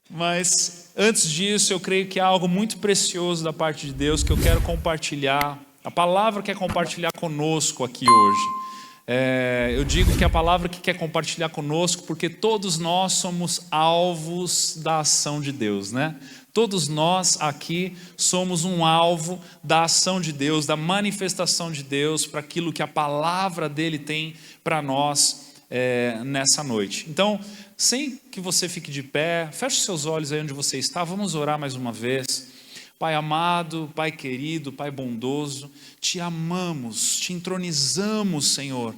Mas antes disso, eu creio que há algo muito precioso da parte de Deus que eu quero compartilhar. A palavra quer compartilhar conosco aqui hoje. Eu digo que a palavra que quer compartilhar conosco, porque todos nós somos alvos da ação de Deus, né? Todos nós aqui somos um alvo da ação de Deus, da manifestação de Deus, para aquilo que a palavra dele tem para nós nessa noite. Então, sem que você fique de pé, feche seus olhos aí onde você está, vamos orar mais uma vez. Pai amado, Pai querido, Pai bondoso, te amamos, te entronizamos, Senhor.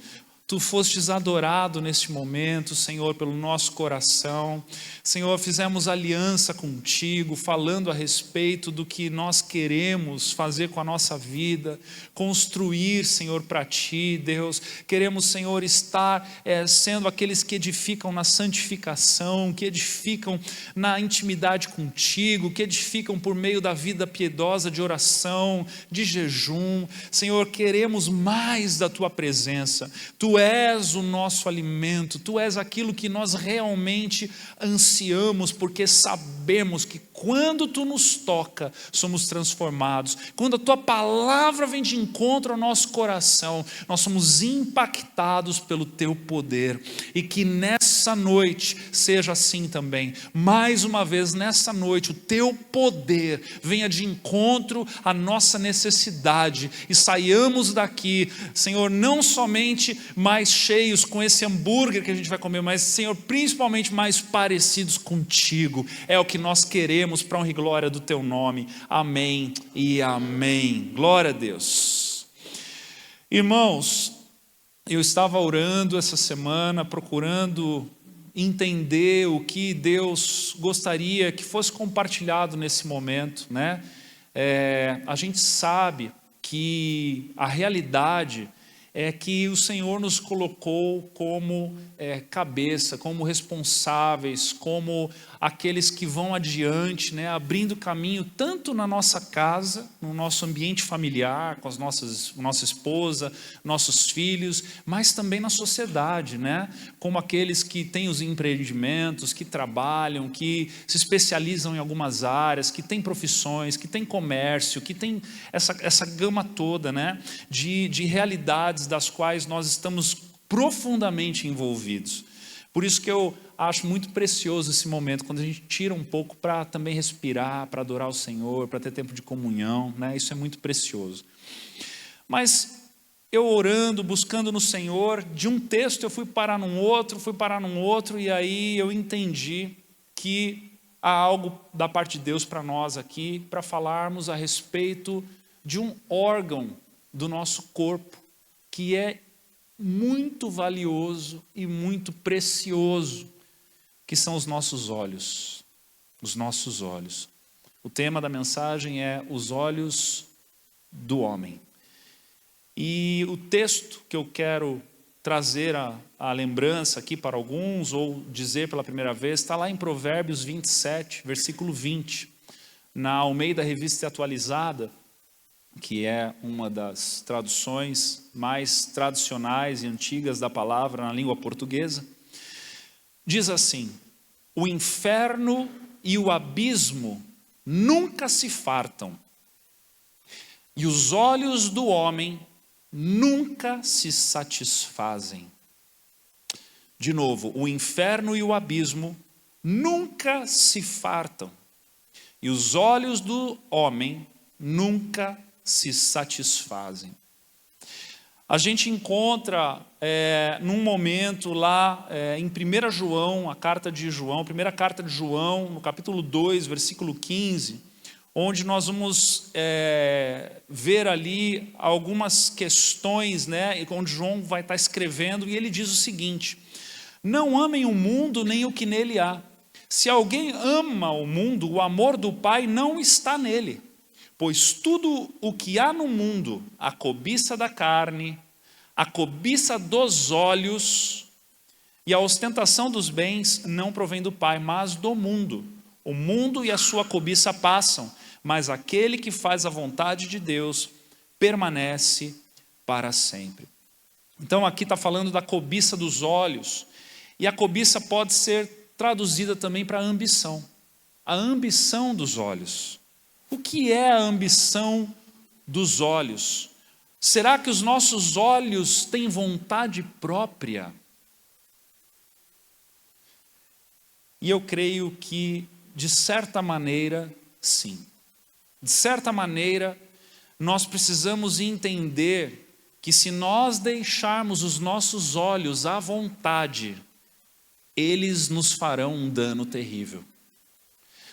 Tu fostes adorado neste momento, Senhor, pelo nosso coração. Senhor, fizemos aliança contigo, falando a respeito do que nós queremos fazer com a nossa vida, construir, Senhor, para Ti, Deus. Queremos, Senhor, estar sendo aqueles que edificam na santificação, que edificam na intimidade contigo, que edificam por meio da vida piedosa de oração, de jejum. Senhor, queremos mais da Tua presença. Tu és o nosso alimento, Tu és aquilo que nós realmente ansiamos, porque sabemos que quando Tu nos toca, somos transformados. Quando a Tua palavra vem de encontro ao nosso coração, nós somos impactados pelo Teu poder. E que nessa noite seja assim também. Mais uma vez, nessa noite, o Teu poder venha de encontro à nossa necessidade e saiamos daqui, Senhor, não somente mais cheios com esse hambúrguer que a gente vai comer, mas, Senhor, principalmente mais parecidos contigo. É o que nós queremos para a honra e glória do Teu nome. Amém e amém. Glória a Deus. Irmãos, eu estava orando essa semana, procurando entender o que Deus gostaria que fosse compartilhado nesse momento, né? A gente sabe que a realidade é que o Senhor nos colocou como cabeça, como responsáveis, como aqueles que vão adiante, né, abrindo caminho tanto na nossa casa, no nosso ambiente familiar, com nossa esposa, nossos filhos, mas também na sociedade, né, como aqueles que têm os empreendimentos, que trabalham, que se especializam em algumas áreas, que têm profissões, que têm comércio, que têm essa gama toda, né, de realidades das quais nós estamos profundamente envolvidos. Por isso que eu acho muito precioso esse momento, quando a gente tira um pouco para também respirar, para adorar o Senhor, para ter tempo de comunhão, né? Isso é muito precioso. Mas eu orando, buscando no Senhor, de um texto eu fui parar num outro, e aí eu entendi que há algo da parte de Deus para nós aqui, para falarmos a respeito de um órgão do nosso corpo, que é muito valioso e muito precioso, que são os nossos olhos. Os nossos olhos. O tema da mensagem é os olhos do homem. E o texto que eu quero trazer a lembrança aqui para alguns, ou dizer pela primeira vez, está lá em Provérbios 27, versículo 20, na Almeida Revista Atualizada, que é uma das traduções mais tradicionais e antigas da palavra na língua portuguesa. Diz assim: o inferno e o abismo nunca se fartam, e os olhos do homem nunca se satisfazem. De novo, o inferno e o abismo nunca se fartam, e os olhos do homem nunca se satisfazem. A gente encontra num momento lá em 1 João, a primeira carta de João, no capítulo 2, versículo 15, onde nós vamos ver ali algumas questões, né, onde João vai estar escrevendo, e ele diz o seguinte: não amem o mundo nem o que nele há. Se alguém ama o mundo, o amor do Pai não está nele. Pois tudo o que há no mundo, a cobiça da carne, a cobiça dos olhos e a ostentação dos bens não provém do Pai, mas do mundo. O mundo e a sua cobiça passam, mas aquele que faz a vontade de Deus permanece para sempre. Então aqui está falando da cobiça dos olhos, e a cobiça pode ser traduzida também para ambição. a ambição dos olhos. O que é a ambição dos olhos? Será que os nossos olhos têm vontade própria? E eu creio que, de certa maneira, sim. De certa maneira, nós precisamos entender que se nós deixarmos os nossos olhos à vontade, eles nos farão um dano terrível.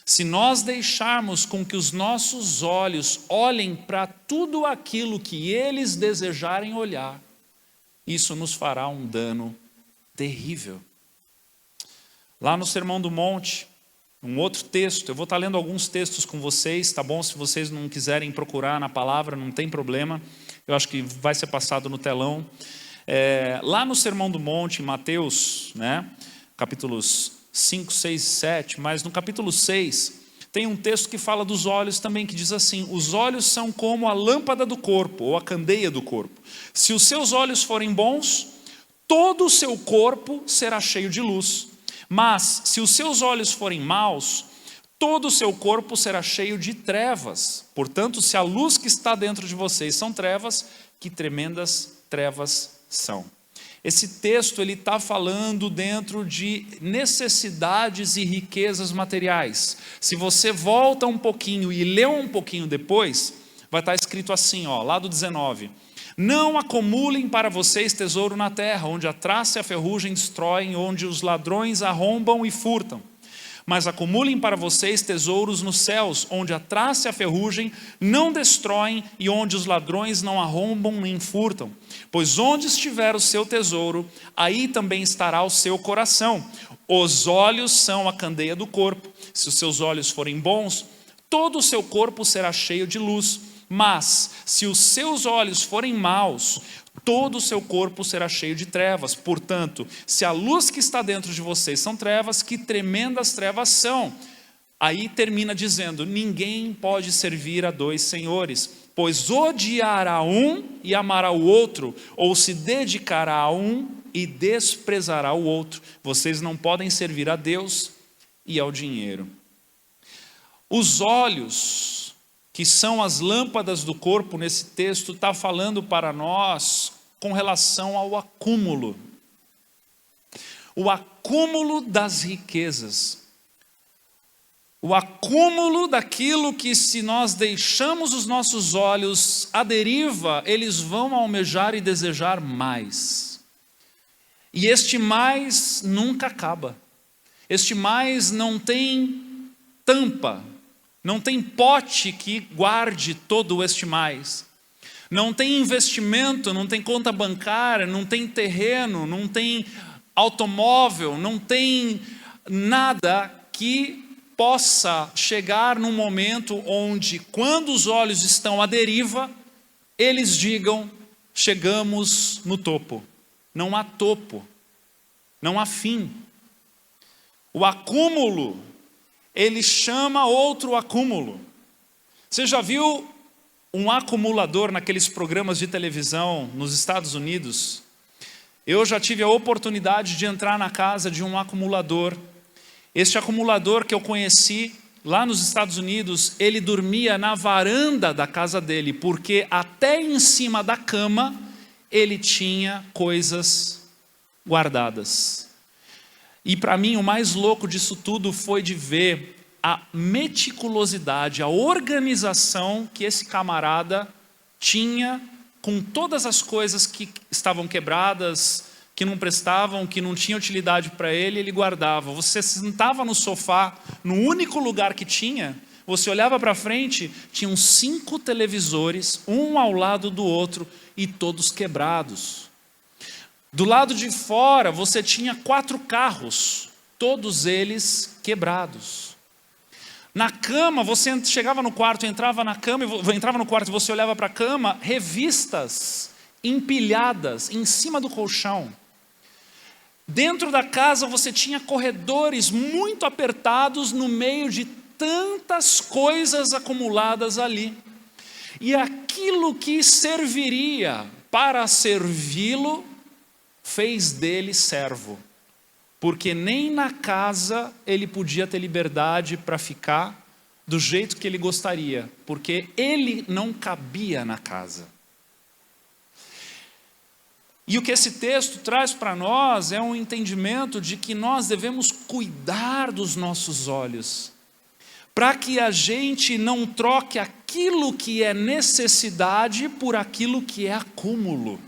Se nós deixarmos com que os nossos olhos olhem para tudo aquilo que eles desejarem olhar, isso nos fará um dano terrível. Lá no Sermão do Monte, um outro texto, eu vou estar lendo alguns textos com vocês, tá bom? Se vocês não quiserem procurar na palavra, não tem problema, eu acho que vai ser passado no telão. Lá no Sermão do Monte, em Mateus, capítulos 5, 6 e 7, mas no capítulo 6, tem um texto que fala dos olhos também, que diz assim: os olhos são como a lâmpada do corpo, ou a candeia do corpo. Se os seus olhos forem bons, todo o seu corpo será cheio de luz. Mas, se os seus olhos forem maus, todo o seu corpo será cheio de trevas. Portanto, se a luz que está dentro de vocês são trevas, que tremendas trevas são. Esse texto ele está falando dentro de necessidades e riquezas materiais. Se você volta um pouquinho e lê um pouquinho depois, vai estar escrito assim, lá do 19. Não acumulem para vocês tesouro na terra, onde a traça e a ferrugem destroem, onde os ladrões arrombam e furtam. Mas acumulem para vocês tesouros nos céus, onde a traça e a ferrugem não destroem e onde os ladrões não arrombam nem furtam. Pois onde estiver o seu tesouro, aí também estará o seu coração. Os olhos são a candeia do corpo. Se os seus olhos forem bons, todo o seu corpo será cheio de luz. Mas, se os seus olhos forem maus, todo o seu corpo será cheio de trevas. Portanto, se a luz que está dentro de vocês são trevas, que tremendas trevas são. Aí termina dizendo, ninguém pode servir a dois senhores, pois odiará um e amará o outro, ou se dedicará a um e desprezará o outro. Vocês não podem servir a Deus e ao dinheiro. Os olhos, que são as lâmpadas do corpo, nesse texto, está falando para nós com relação ao acúmulo. O acúmulo das riquezas. O acúmulo daquilo que, se nós deixamos os nossos olhos à deriva, eles vão almejar e desejar mais. E este mais nunca acaba. Este mais não tem tampa. Não tem pote que guarde todo este mais. Não tem investimento, não tem conta bancária, não tem terreno, não tem automóvel, não tem nada que possa chegar num momento onde, quando os olhos estão à deriva, eles digam, chegamos no topo. Não há topo, não há fim. O acúmulo, ele chama outro acúmulo. Você já viu um acumulador naqueles programas de televisão nos Estados Unidos? Eu já tive a oportunidade de entrar na casa de um acumulador. Este acumulador que eu conheci lá nos Estados Unidos, ele dormia na varanda da casa dele, porque até em cima da cama ele tinha coisas guardadas. E para mim o mais louco disso tudo foi de ver a meticulosidade, a organização que esse camarada tinha com todas as coisas que estavam quebradas, que não prestavam, que não tinham utilidade para ele, ele guardava. Você sentava no sofá, no único lugar que tinha, você olhava para frente, tinham 5 televisores, um ao lado do outro, e todos quebrados. Do lado de fora, você tinha 4 carros, todos eles quebrados. Na cama, você chegava no quarto, entrava no quarto e você olhava para a cama, revistas empilhadas em cima do colchão. Dentro da casa, você tinha corredores muito apertados no meio de tantas coisas acumuladas ali. E aquilo que serviria para servi-lo, fez dele servo. porque nem na casa ele podia ter liberdade para ficar do jeito que ele gostaria, porque ele não cabia na casa. E o que esse texto traz para nós é um entendimento de que nós devemos cuidar dos nossos olhos, para que a gente não troque aquilo que é necessidade por aquilo que é acúmulo.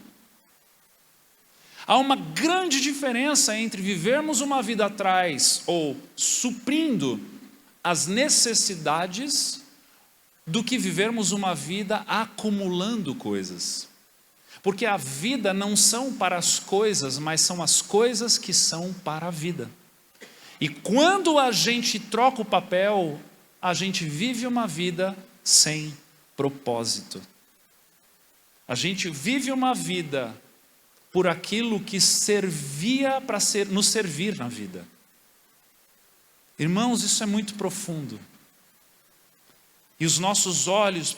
Há uma grande diferença entre vivermos uma vida atrás ou suprindo as necessidades do que vivermos uma vida acumulando coisas. Porque a vida não são para as coisas, mas são as coisas que são para a vida. E quando a gente troca o papel, a gente vive uma vida sem propósito. A gente vive uma vida por aquilo que servia para nos servir na vida. Irmãos, isso é muito profundo. E os nossos olhos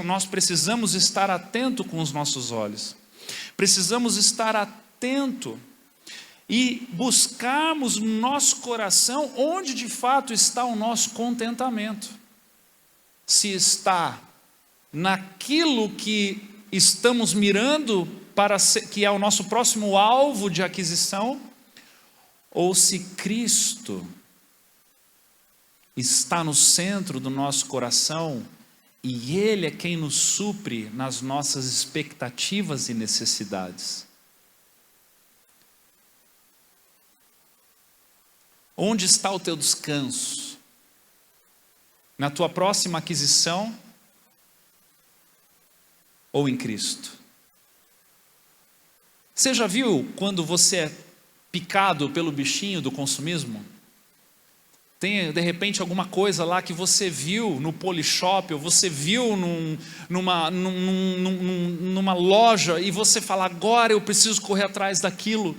nós precisamos estar atento com os nossos olhos. Precisamos estar atento e buscarmos no nosso coração onde de fato está o nosso contentamento. Se está naquilo que estamos mirando que é o nosso próximo alvo de aquisição, ou se Cristo está no centro do nosso coração e Ele é quem nos supre nas nossas expectativas e necessidades. Onde está o teu descanso? Na tua próxima aquisição ou em Cristo? Você já viu quando você é picado pelo bichinho do consumismo? Tem de repente alguma coisa lá que você viu no Polishop, ou você viu numa loja e você fala, agora eu preciso correr atrás daquilo.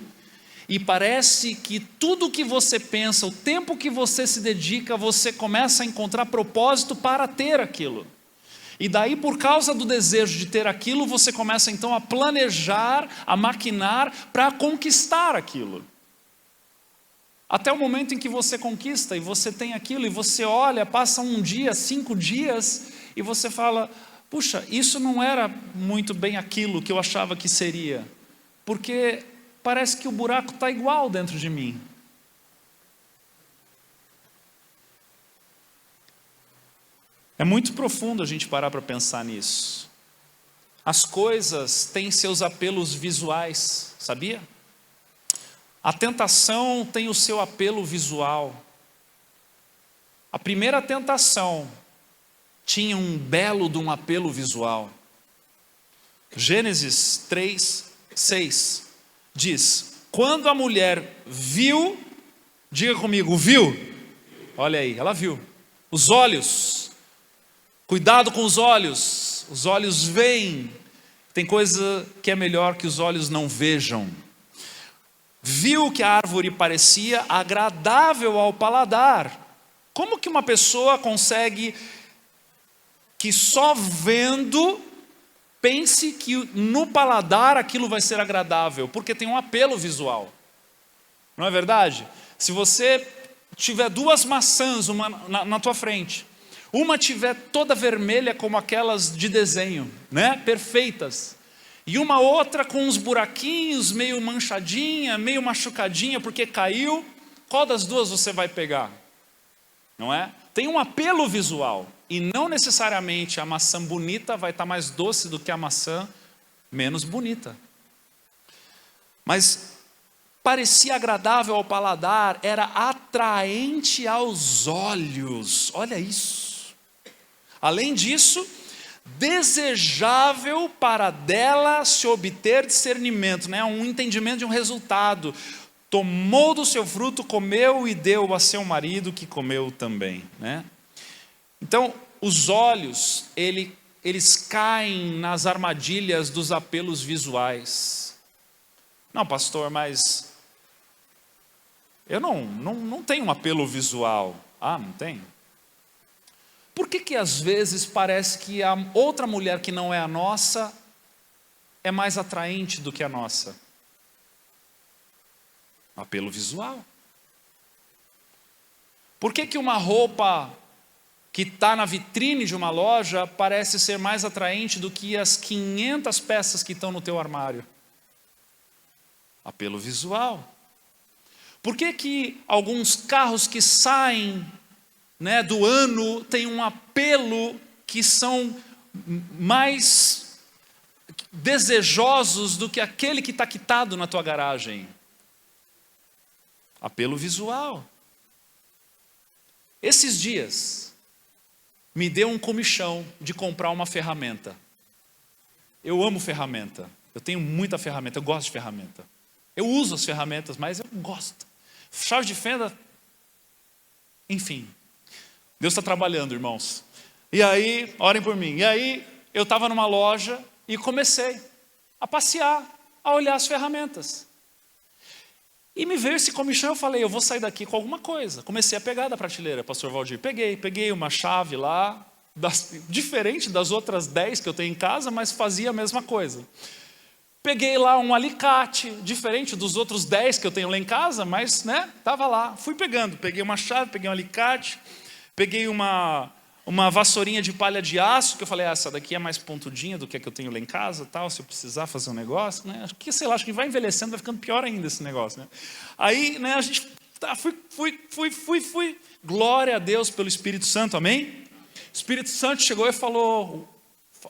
E parece que tudo que você pensa, o tempo que você se dedica, você começa a encontrar propósito para ter aquilo. E daí, por causa do desejo de ter aquilo, você começa então a planejar, a maquinar para conquistar aquilo. Até o momento em que você conquista e você tem aquilo, e você olha, passa um dia, 5 dias, e você fala, puxa, isso não era muito bem aquilo que eu achava que seria, porque parece que o buraco está igual dentro de mim. É muito profundo a gente parar para pensar nisso. As coisas têm seus apelos visuais, sabia? A tentação tem o seu apelo visual. A primeira tentação tinha um belo de um apelo visual. Gênesis 3:6 diz, quando a mulher viu, diga comigo, viu? Olha aí, ela viu. Os olhos, cuidado com os olhos veem. Tem coisa que é melhor que os olhos não vejam. Viu que a árvore parecia agradável ao paladar. Como que uma pessoa consegue que só vendo pense que no paladar aquilo vai ser agradável? Porque tem um apelo visual. Não é verdade? Se você tiver 2 maçãs na tua frente, uma tiver toda vermelha como aquelas de desenho, né? Perfeitas. E uma outra com uns buraquinhos, meio manchadinha, meio machucadinha porque caiu, qual das duas você vai pegar? Não é? Tem um apelo visual, e não necessariamente a maçã bonita vai estar mais doce do que a maçã menos bonita. Mas parecia agradável ao paladar, era atraente aos olhos, olha isso. Além disso, desejável para dela se obter discernimento, né? Um entendimento de um resultado. Tomou do seu fruto, comeu e deu a seu marido, que comeu também, né? Então, os olhos, eles caem nas armadilhas dos apelos visuais. Não, pastor, mas eu não tenho um apelo visual. Ah, não tem? Por que às vezes parece que a outra mulher que não é a nossa é mais atraente do que a nossa? Apelo visual. Por que uma roupa que está na vitrine de uma loja parece ser mais atraente do que as 500 peças que estão no teu armário? Apelo visual. Por que alguns carros que saem, né, do ano têm um apelo que são mais desejosos do que aquele que está quitado na tua garagem? Apelo visual. Esses dias, me deu um comichão de comprar uma ferramenta. Eu amo ferramenta. Eu tenho muita ferramenta, eu gosto de ferramenta. Eu uso as ferramentas, mas eu gosto. Chave de fenda, enfim. Deus está trabalhando, irmãos. E aí, orem por mim. E aí, eu estava numa loja e comecei a passear, a olhar as ferramentas. E me veio esse comichão, eu falei, eu vou sair daqui com alguma coisa. Comecei a pegar da prateleira, pastor Valdir. Peguei uma chave lá, diferente das outras 10 que eu tenho em casa, mas fazia a mesma coisa. Peguei lá um alicate, diferente dos outros 10 que eu tenho lá em casa, mas, né, estava lá. Fui pegando, peguei uma chave, peguei um alicate, peguei uma vassourinha de palha de aço, que eu falei, essa daqui é mais pontudinha do que a que eu tenho lá em casa, tal, se eu precisar fazer um negócio, né? Acho que vai envelhecendo, vai ficando pior ainda esse negócio, né? Aí, né, a gente, fui. Glória a Deus pelo Espírito Santo, amém? O Espírito Santo chegou e falou,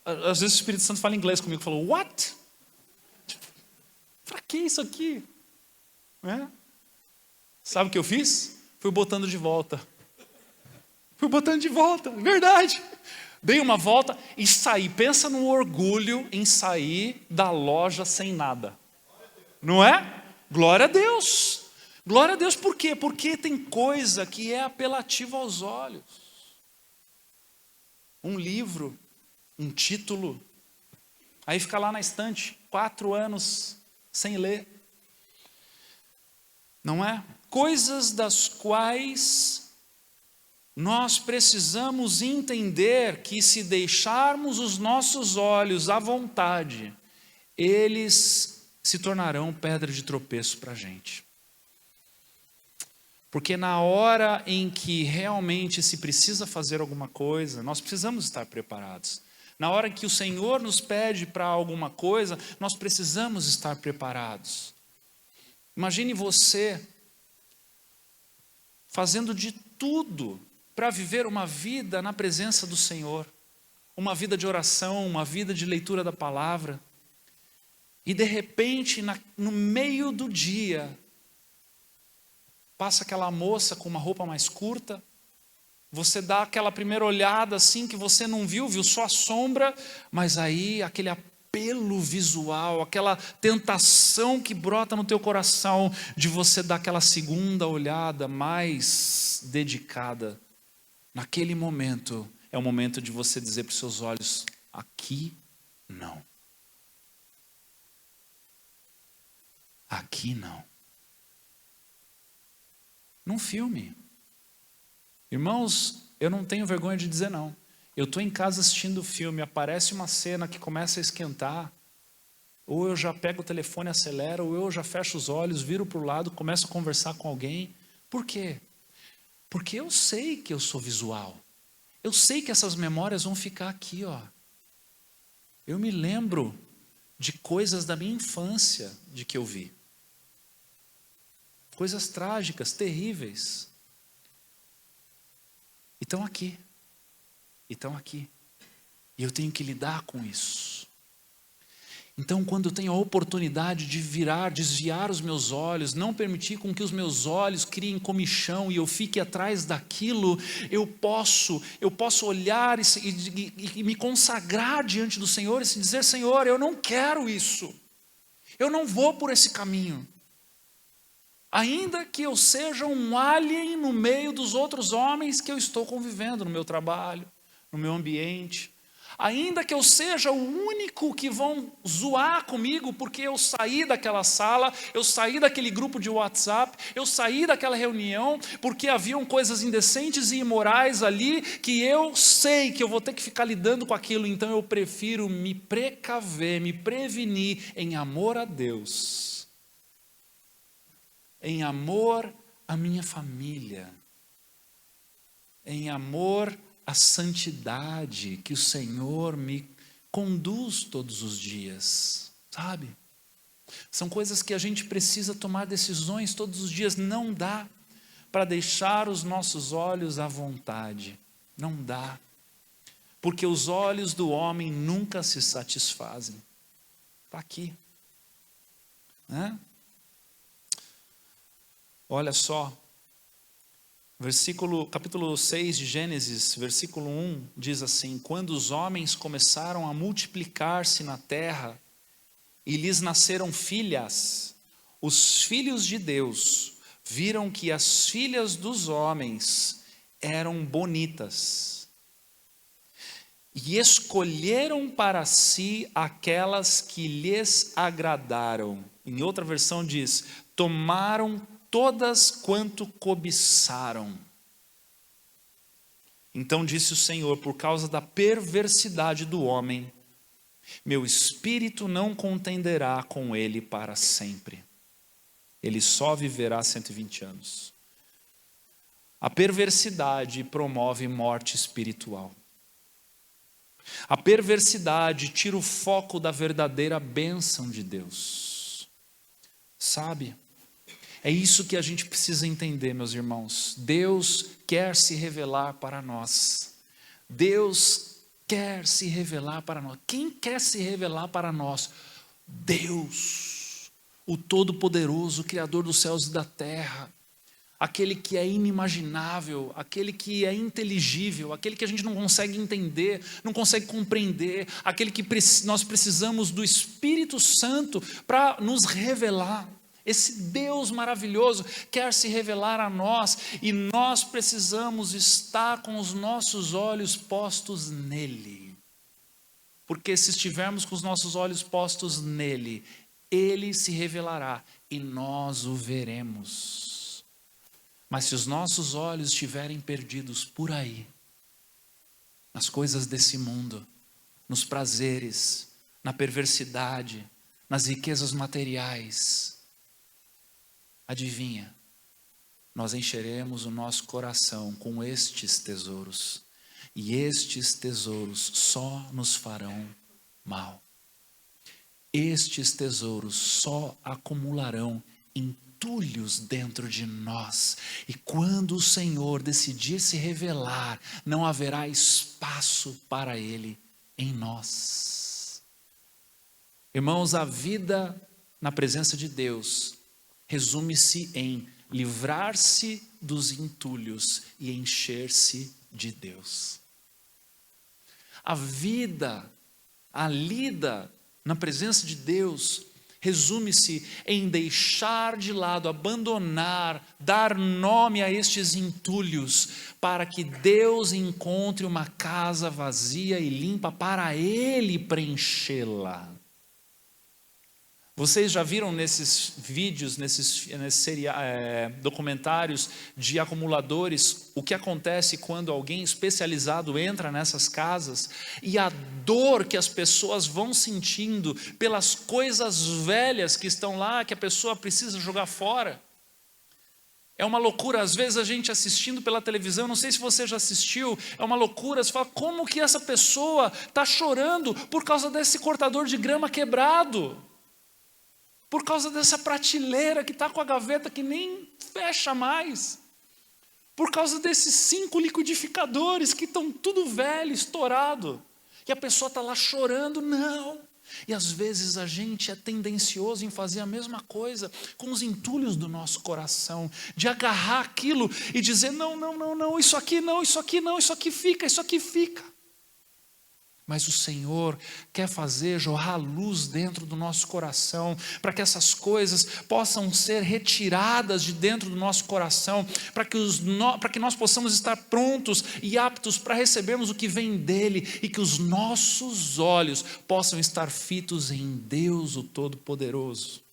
às vezes o Espírito Santo fala inglês comigo, falou, what? Para que isso aqui? Né? Sabe o que eu fiz? Fui botando de volta. Verdade. Dei uma volta e saí. Pensa no orgulho em sair da loja sem nada. Não é? Glória a Deus. Glória a Deus, por quê? Porque tem coisa que é apelativa aos olhos. Um livro, um título. Aí fica lá na estante, 4 anos sem ler. Não é? Coisas das quais nós precisamos entender que se deixarmos os nossos olhos à vontade, eles se tornarão pedra de tropeço para a gente. Porque na hora em que realmente se precisa fazer alguma coisa, nós precisamos estar preparados. Na hora que o Senhor nos pede para alguma coisa, nós precisamos estar preparados. Imagine você fazendo de tudo para viver uma vida na presença do Senhor, uma vida de oração, uma vida de leitura da palavra, e de repente, no meio do dia, passa aquela moça com uma roupa mais curta, você dá aquela primeira olhada assim que você não viu só a sombra, mas aí aquele apelo visual, aquela tentação que brota no teu coração de você dar aquela segunda olhada mais dedicada. Naquele momento, é o momento de você dizer para os seus olhos, aqui não. Aqui não. Num filme. Irmãos, eu não tenho vergonha de dizer não. Eu estou em casa assistindo o filme, aparece uma cena que começa a esquentar, ou eu já pego o telefone, acelero, ou eu já fecho os olhos, viro para o lado, começo a conversar com alguém. Por quê? Porque eu sei que eu sou visual. Eu sei que essas memórias vão ficar aqui, ó. Eu me lembro de coisas da minha infância de que eu vi. Coisas trágicas, terríveis. E estão aqui. E eu tenho que lidar com isso. Então, quando eu tenho a oportunidade de desviar os meus olhos, não permitir com que os meus olhos criem comichão e eu fique atrás daquilo, eu posso olhar e me consagrar diante do Senhor e se dizer, Senhor, eu não quero isso. Eu não vou por esse caminho. Ainda que eu seja um alien no meio dos outros homens que eu estou convivendo no meu trabalho, no meu ambiente. Ainda que eu seja o único que vão zoar comigo porque eu saí daquela sala, eu saí daquele grupo de WhatsApp, eu saí daquela reunião porque haviam coisas indecentes e imorais ali que eu sei que eu vou ter que ficar lidando com aquilo, então eu prefiro me precaver, me prevenir em amor a Deus, em amor à minha família, em amor à santidade que o Senhor me conduz todos os dias, sabe? São coisas que a gente precisa tomar decisões todos os dias. Não dá para deixar os nossos olhos à vontade, não dá, porque os olhos do homem nunca se satisfazem. Está aqui, né? Olha só, capítulo 6 de Gênesis, versículo 1, diz assim: quando os homens começaram a multiplicar-se na terra, e lhes nasceram filhas, os filhos de Deus viram que as filhas dos homens eram bonitas, e escolheram para si aquelas que lhes agradaram. Em outra versão diz: tomaram todas quanto cobiçaram. Então disse o Senhor: por causa da perversidade do homem, meu espírito não contenderá com ele para sempre. Ele só viverá 120 anos. A perversidade promove morte espiritual. A perversidade tira o foco da verdadeira bênção de Deus. Sabe? É isso que a gente precisa entender, meus irmãos. Deus quer se revelar para nós. Deus quer se revelar para nós. Quem quer se revelar para nós? Deus, o Todo-Poderoso, o Criador dos céus e da terra, aquele que é inimaginável, aquele que é inteligível, aquele que a gente não consegue entender, não consegue compreender, aquele que nós precisamos do Espírito Santo para nos revelar. Esse Deus maravilhoso quer se revelar a nós, e nós precisamos estar com os nossos olhos postos nele. Porque se estivermos com os nossos olhos postos nele, ele se revelará e nós o veremos. Mas se os nossos olhos estiverem perdidos por aí, nas coisas desse mundo, nos prazeres, na perversidade, nas riquezas materiais, adivinha, nós encheremos o nosso coração com estes tesouros, e estes tesouros só nos farão mal. Estes tesouros só acumularão entulhos dentro de nós, e quando o Senhor decidir se revelar, não haverá espaço para Ele em nós. Irmãos, a vida na presença de Deus resume-se em livrar-se dos entulhos e encher-se de Deus. A vida, a lida na presença de Deus, resume-se em deixar de lado, abandonar, dar nome a estes entulhos, para que Deus encontre uma casa vazia e limpa para Ele preenchê-la. Vocês já viram nesses vídeos, nesses documentários de acumuladores, o que acontece quando alguém especializado entra nessas casas e a dor que as pessoas vão sentindo pelas coisas velhas que estão lá, que a pessoa precisa jogar fora? É uma loucura. Às vezes a gente assistindo pela televisão, não sei se você já assistiu, é uma loucura. Você fala, como que essa pessoa está chorando por causa desse cortador de grama quebrado? Por causa dessa prateleira que está com a gaveta que nem fecha mais. Por causa desses 5 liquidificadores que estão tudo velho, estourado. E a pessoa está lá chorando, não. E às vezes a gente é tendencioso em fazer a mesma coisa com os entulhos do nosso coração. De agarrar aquilo e dizer, não, isso aqui não, isso aqui não, isso aqui fica, isso aqui fica. Mas o Senhor quer jorrar luz dentro do nosso coração, para que essas coisas possam ser retiradas de dentro do nosso coração, para que nós possamos estar prontos e aptos para recebermos o que vem dEle, e que os nossos olhos possam estar fitos em Deus, o Todo-Poderoso.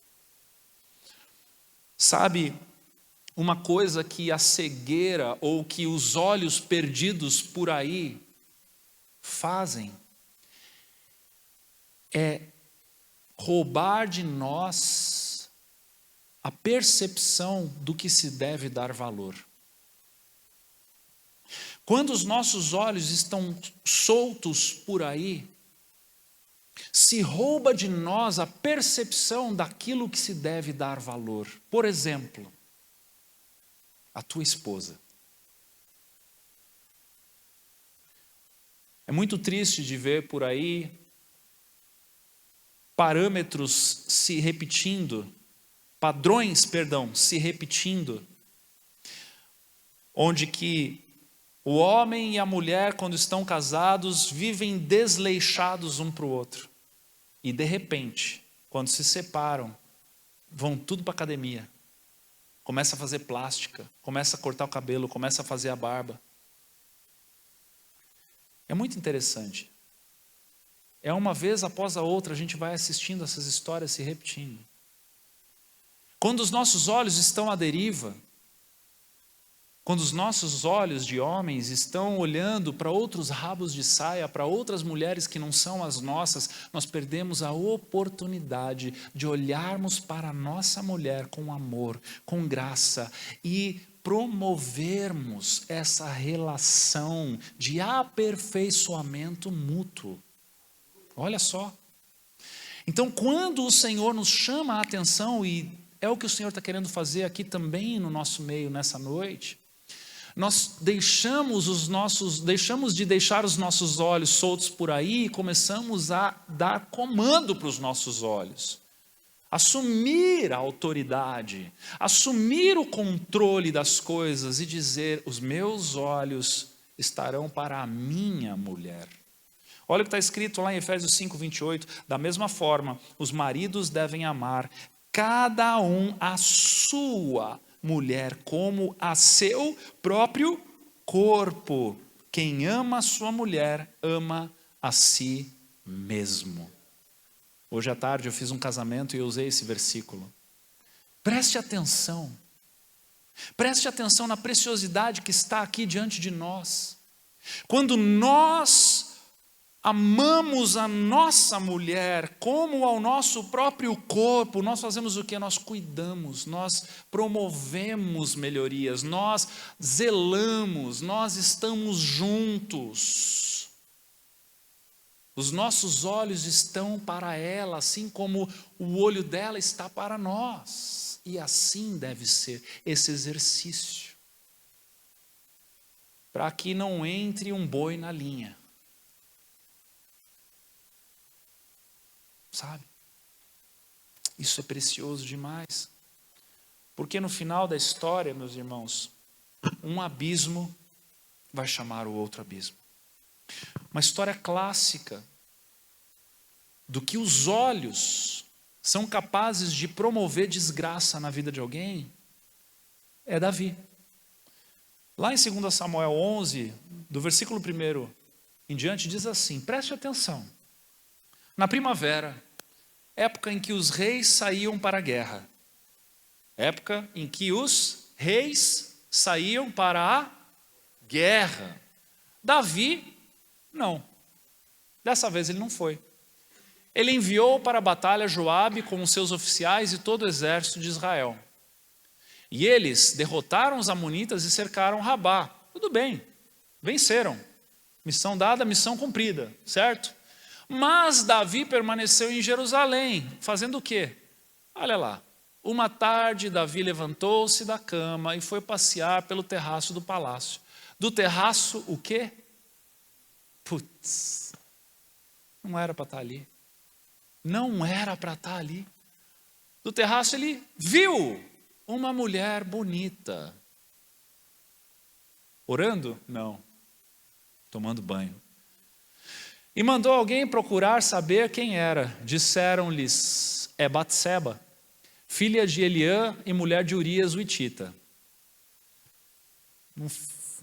Sabe, uma coisa que a cegueira ou que os olhos perdidos por aí fazem é roubar de nós a percepção do que se deve dar valor. Quando os nossos olhos estão soltos por aí, se rouba de nós a percepção daquilo que se deve dar valor. Por exemplo, a tua esposa. É muito triste de ver por aí parâmetros se repetindo, padrões, se repetindo, onde que o homem e a mulher, quando estão casados, vivem desleixados um para o outro. E de repente, quando se separam, vão tudo para a academia. Começa a fazer plástica, começa a cortar o cabelo, começa a fazer a barba. É muito interessante. É uma vez após a outra, a gente vai assistindo essas histórias se repetindo. Quando os nossos olhos estão à deriva, quando os nossos olhos de homens estão olhando para outros rabos de saia, para outras mulheres que não são as nossas, nós perdemos a oportunidade de olharmos para a nossa mulher com amor, com graça e promovermos essa relação de aperfeiçoamento mútuo. Olha só. Então, quando o Senhor nos chama a atenção, e é o que o Senhor está querendo fazer aqui também no nosso meio nessa noite, nós deixamos de deixar os nossos olhos soltos por aí e começamos a dar comando para os nossos olhos. Assumir a autoridade, assumir o controle das coisas e dizer: os meus olhos estarão para a minha mulher. Olha o que está escrito lá em Efésios 5:28. Da mesma forma, os maridos devem amar cada um a sua mulher como a seu próprio corpo. Quem ama a sua mulher, ama a si mesmo. Hoje à tarde eu fiz um casamento e eu usei esse versículo. Preste atenção. Preste atenção na preciosidade que está aqui diante de nós. Quando nós amamos a nossa mulher como ao nosso próprio corpo, nós fazemos o quê? Nós cuidamos, nós promovemos melhorias, nós zelamos, nós estamos juntos. Os nossos olhos estão para ela, assim como o olho dela está para nós. E assim deve ser esse exercício. Para que não entre um boi na linha. Sabe? Isso é precioso demais. Porque no final da história, meus irmãos, um abismo vai chamar o outro abismo. Uma história clássica do que os olhos são capazes de promover desgraça na vida de alguém é Davi. Lá em 2 Samuel 11, do versículo 1 em diante, diz assim, preste atenção. Na primavera, época em que os reis saíam para a guerra. Época em que os reis saíam para a guerra. Davi, não. Dessa vez ele não foi. Ele enviou para a batalha Joabe com os seus oficiais e todo o exército de Israel. E eles derrotaram os amonitas e cercaram Rabá. Tudo bem, venceram. Missão dada, missão cumprida, certo? Mas Davi permaneceu em Jerusalém, fazendo o quê? Olha lá, uma tarde Davi levantou-se da cama e foi passear pelo terraço do palácio. Do terraço, o quê? Putz, não era para estar ali. Não era para estar ali. Do terraço ele viu uma mulher bonita. Orando? Não. Tomando banho. E mandou alguém procurar saber quem era. Disseram-lhes, é Batseba, filha de Eliã e mulher de Urias o Hitita.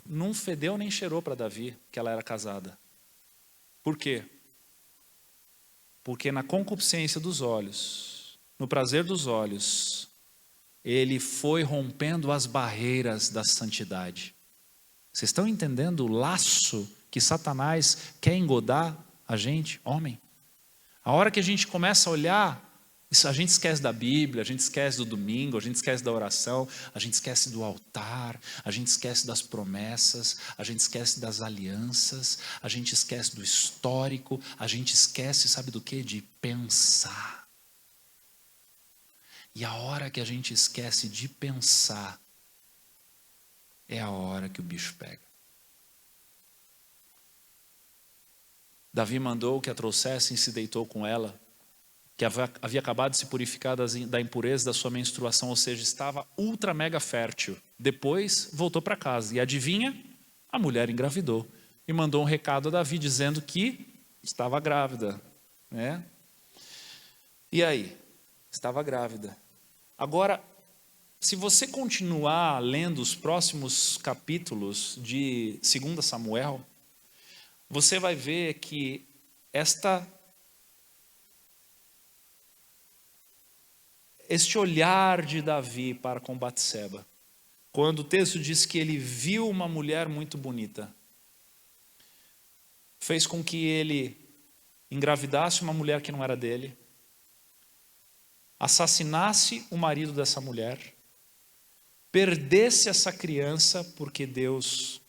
Não fedeu nem cheirou para Davi que ela era casada. Por quê? Porque na concupiscência dos olhos, no prazer dos olhos, ele foi rompendo as barreiras da santidade. Vocês estão entendendo o laço que Satanás quer engodar a gente, homem? A hora que a gente começa a olhar A gente esquece da Bíblia, a gente esquece do domingo, a gente esquece da oração, a gente esquece do altar, a gente esquece das promessas, a gente esquece das alianças, a gente esquece do histórico, a gente esquece, sabe do quê? De pensar. E a hora que a gente esquece de pensar, é a hora que o bicho pega. Davi mandou que a trouxessem e se deitou com ela, que havia acabado de se purificar da impureza da sua menstruação, ou seja, estava ultra mega fértil. Depois voltou para casa e adivinha? A mulher engravidou e mandou um recado a Davi dizendo que estava grávida, né? E aí? Estava grávida. Agora, se você continuar lendo os próximos capítulos de 2 Samuel, você vai ver que este olhar de Davi para com Batseba, quando o texto diz que ele viu uma mulher muito bonita, fez com que ele engravidasse uma mulher que não era dele, assassinasse o marido dessa mulher, perdesse essa criança porque Deus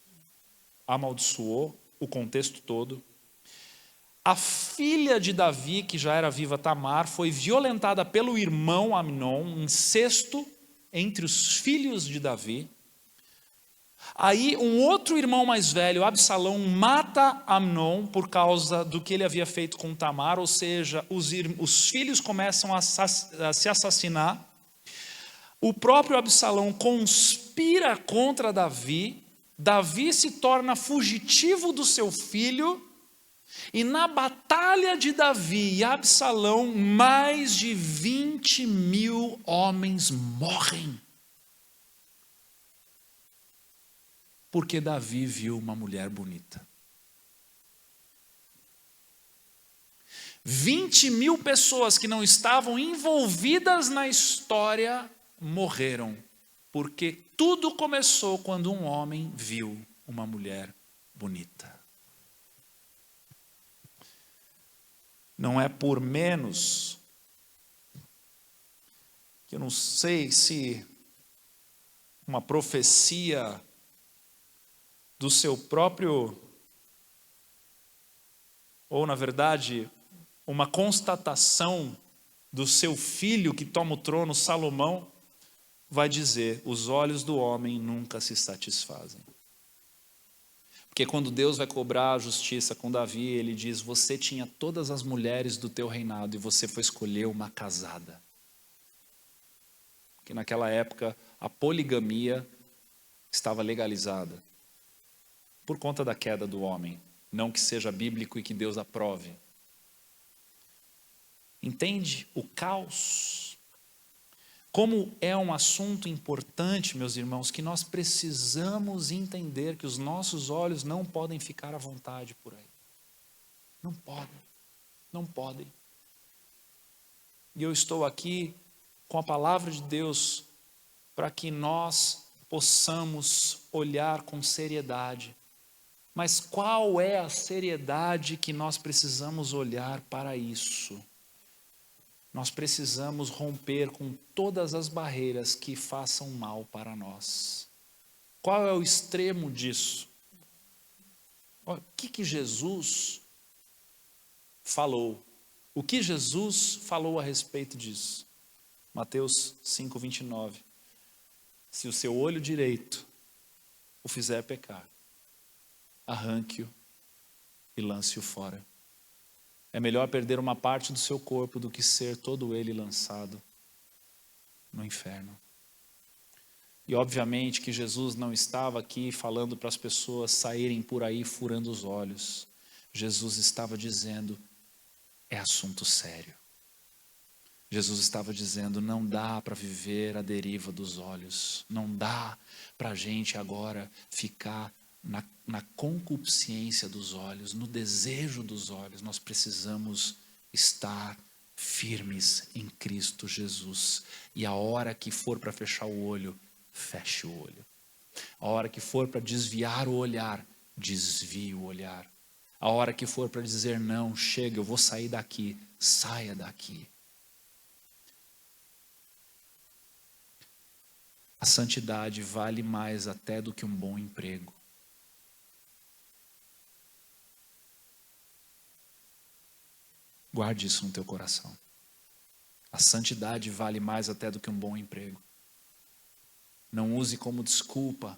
amaldiçoou o contexto todo. A filha de Davi, que já era viva, Tamar, foi violentada pelo irmão Amnon, um incesto entre os filhos de Davi. Aí um outro irmão mais velho, Absalão, mata Amnon por causa do que ele havia feito com Tamar, ou seja, os filhos começam a se assassinar. O próprio Absalão conspira contra Davi, Davi se torna fugitivo do seu filho, e na batalha de Davi e Absalão, mais de 20.000 homens morrem. Porque Davi viu uma mulher bonita. 20.000 pessoas que não estavam envolvidas na história morreram. Porque tudo começou quando um homem viu uma mulher bonita. Não é por menos que eu não sei se uma profecia do seu próprio, ou na verdade, uma constatação do seu filho que toma o trono, Salomão, vai dizer: os olhos do homem nunca se satisfazem. Porque quando Deus vai cobrar a justiça com Davi, ele diz: você tinha todas as mulheres do teu reinado e você foi escolher uma casada. Porque naquela época a poligamia estava legalizada. Por conta da queda do homem. Não que seja bíblico e que Deus aprove. Entende o caos? Como é um assunto importante, meus irmãos, que nós precisamos entender que os nossos olhos não podem ficar à vontade por aí. Não podem. Não podem. E eu estou aqui com a palavra de Deus para que nós possamos olhar com seriedade. Mas qual é a seriedade que nós precisamos olhar para isso? Nós precisamos romper com todas as barreiras que façam mal para nós. Qual é o extremo disso? O que Jesus falou? O que Jesus falou a respeito disso? Mateus 5:29. Se o seu olho direito o fizer pecar, arranque-o e lance-o fora. É melhor perder uma parte do seu corpo do que ser todo ele lançado no inferno. E obviamente que Jesus não estava aqui falando para as pessoas saírem por aí furando os olhos. Jesus estava dizendo: é assunto sério. Jesus estava dizendo: não dá para viver à deriva dos olhos. Não dá para a gente agora ficar na concupiscência dos olhos, no desejo dos olhos. Nós precisamos estar firmes em Cristo Jesus. E a hora que for para fechar o olho, feche o olho. A hora que for para desviar o olhar, desvie o olhar. A hora que for para dizer: não, chega, eu vou sair daqui, saia daqui. A santidade vale mais até do que um bom emprego. Guarde isso no teu coração. A santidade vale mais até do que um bom emprego. Não use como desculpa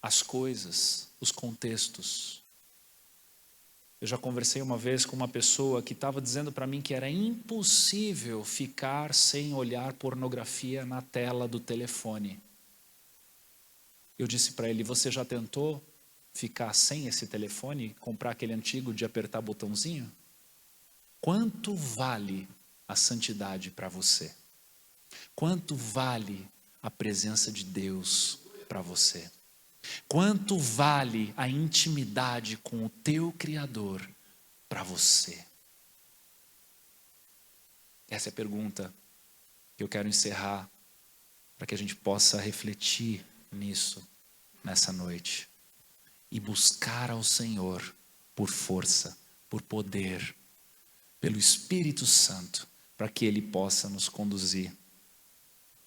as coisas, os contextos. Eu já conversei uma vez com uma pessoa que estava dizendo para mim que era impossível ficar sem olhar pornografia na tela do telefone. Eu disse para ele: você já tentou ficar sem esse telefone, comprar aquele antigo de apertar botãozinho? Quanto vale a santidade para você? Quanto vale a presença de Deus para você? Quanto vale a intimidade com o teu Criador para você? Essa é a pergunta que eu quero encerrar, para que a gente possa refletir nisso nessa noite e buscar ao Senhor por força, por poder, pelo Espírito Santo, para que Ele possa nos conduzir.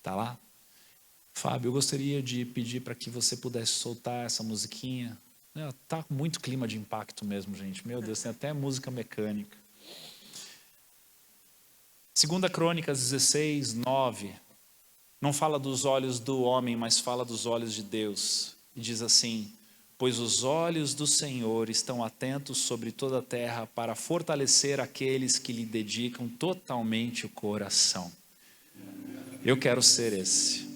Tá lá? Fábio, eu gostaria de pedir para que você pudesse soltar essa musiquinha. Tá com muito clima de impacto mesmo, gente. Meu Deus, tem até música mecânica. 2 Crônicas 16, 9. Não fala dos olhos do homem, mas fala dos olhos de Deus. E diz assim: pois os olhos do Senhor estão atentos sobre toda a terra para fortalecer aqueles que lhe dedicam totalmente o coração. Eu quero ser esse.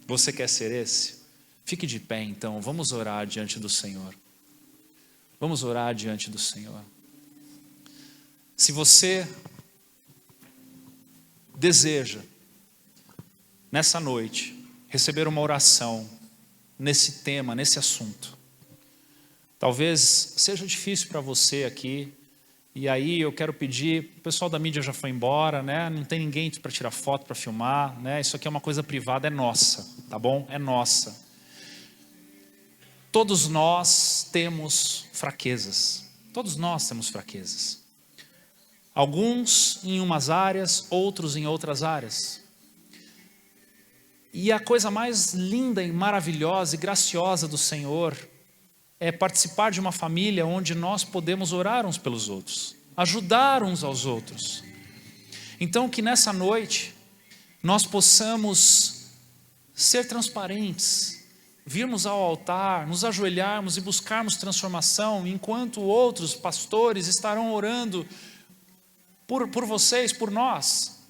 Você quer ser esse? Fique de pé então, vamos orar diante do Senhor. Vamos orar diante do Senhor. Se você deseja, nessa noite, receber uma oração nesse tema, nesse assunto, talvez seja difícil para você aqui, e aí eu quero pedir, o pessoal da mídia já foi embora, né? Não tem ninguém para tirar foto, para filmar, né? Isso aqui é uma coisa privada, é nossa, tá bom? É nossa. Todos nós temos fraquezas, todos nós temos fraquezas. Alguns em umas áreas, outros em outras áreas. E a coisa mais linda e maravilhosa e graciosa do Senhor é participar de uma família onde nós podemos orar uns pelos outros, ajudar uns aos outros. Então que nessa noite nós possamos ser transparentes, virmos ao altar, nos ajoelharmos e buscarmos transformação, enquanto outros pastores estarão orando por vocês, por nós,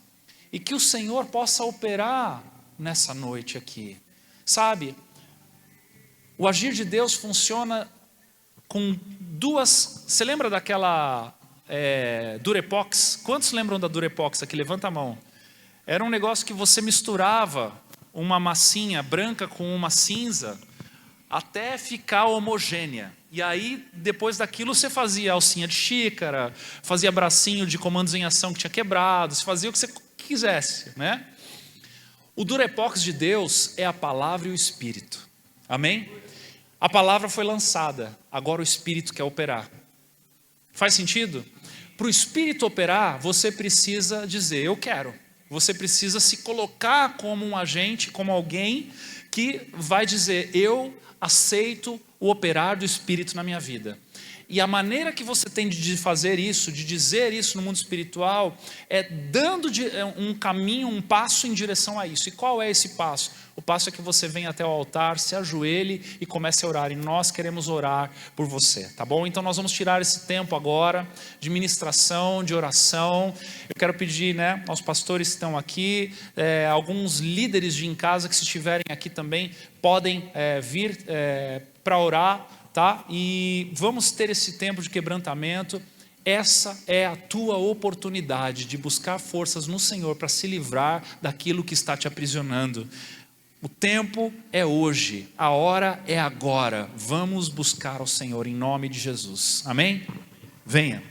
e que o Senhor possa operar nessa noite aqui. Sabe, o agir de Deus funciona com duas... Você lembra daquela Durepox? Quantos lembram da Durepox aqui? Levanta a mão. Era um negócio que você misturava uma massinha branca com uma cinza até ficar homogênea. E aí, depois daquilo, você fazia alcinha de xícara, fazia bracinho de comandos em ação que tinha quebrado, você fazia o que você quisesse, né? O Durepox de Deus é a palavra e o Espírito. Amém? A palavra foi lançada, agora o Espírito quer operar. Faz sentido? Para o Espírito operar, você precisa dizer, eu quero. Você precisa se colocar como um agente, como alguém que vai dizer, eu aceito o operar do Espírito na minha vida. E a maneira que você tem de fazer isso, de dizer isso no mundo espiritual, é dando um caminho, um passo em direção a isso. E qual é esse passo? O passo é que você vem até o altar, se ajoelhe e comece a orar. E nós queremos orar por você, tá bom? Então nós vamos tirar esse tempo agora de ministração, de oração. Eu quero pedir, né, aos pastores que estão aqui, alguns líderes de em casa que se estiverem aqui também, podem vir para orar. Tá? E vamos ter esse tempo de quebrantamento. Essa é a tua oportunidade de buscar forças no Senhor para se livrar daquilo que está te aprisionando. O tempo é hoje, a hora é agora. Vamos buscar ao Senhor em nome de Jesus. Amém? Venha.